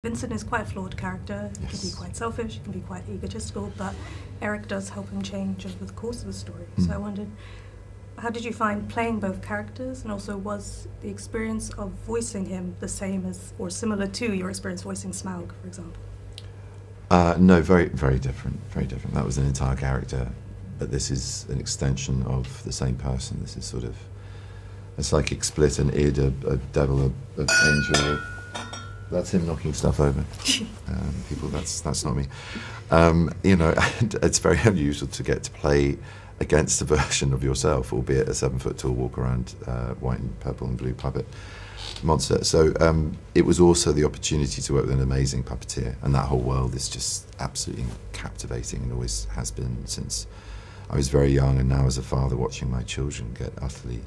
Vincent is quite a flawed character. He can be quite selfish, he can be quite egotistical, but Eric does help him change over the course of the story. So I wondered, how did you find playing both characters, and also was the experience of voicing him the same as, or similar to, your experience voicing Smaug, for example? No, very, very different, very different. That was an entire character, but this is an extension of the same person. This is sort of a psychic split, an id, a devil, an angel. That's him knocking stuff over. People, that's not me. You know, and it's very unusual to get to play against a version of yourself, albeit a 7-foot-tall walk-around white and purple and blue puppet monster. So it was also the opportunity to work with an amazing puppeteer, and that whole world is just absolutely captivating, and always has been since I was very young, and now as a father watching my children get utterly,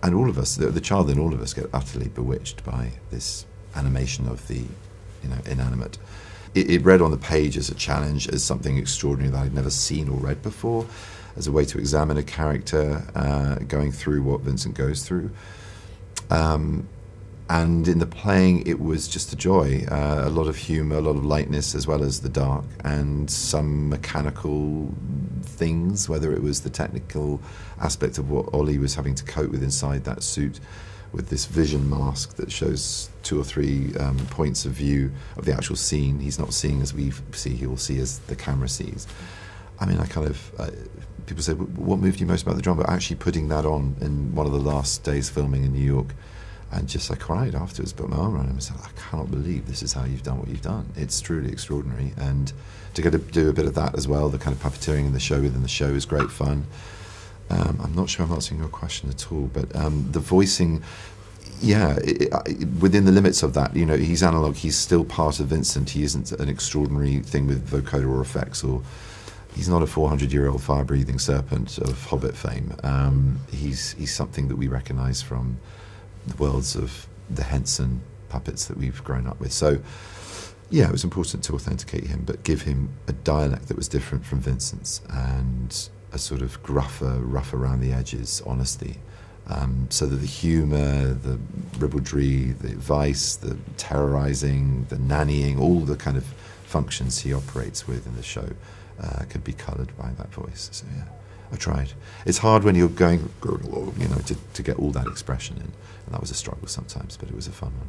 and all of us, the child in all of us, get utterly bewitched by this animation of the, you know, inanimate. It read on the page as a challenge, as something extraordinary that I'd never seen or read before, as a way to examine a character going through what Vincent goes through. And in the playing, it was just a joy. A lot of humour, a lot of lightness, as well as the dark, and some mechanical things, whether it was the technical aspect of what Ollie was having to cope with inside that suit, with this vision mask that shows 2 or 3 points of view of the actual scene. He's not seeing as we see, he will see as the camera sees. I mean, I kind of, people say, what moved you most about the drama? But actually putting that on in one of the last days filming in New York, and just I cried afterwards, put my arm around him and said, I cannot believe this is how you've done what you've done. It's truly extraordinary. And to get to do a bit of that as well, the kind of puppeteering in the show within the show is great fun. I'm not sure I'm answering your question at all, but the voicing, yeah, within the limits of that, you know, he's analog, he's still part of Vincent. He isn't an extraordinary thing with vocoder or effects, or he's not a 400-year-old fire-breathing serpent of Hobbit fame. He's something that we recognise from the worlds of the Henson puppets that we've grown up with. So, yeah, it was important to authenticate him, but give him a dialect that was different from Vincent's, and a sort of gruffer, rough around the edges honesty, so that the humour, the ribaldry, the advice, the terrorising, the nannying, all the kind of functions he operates with in the show could be coloured by that voice. So yeah, I tried. It's hard when you're going, you know, to get all that expression in, and that was a struggle sometimes, but it was a fun one.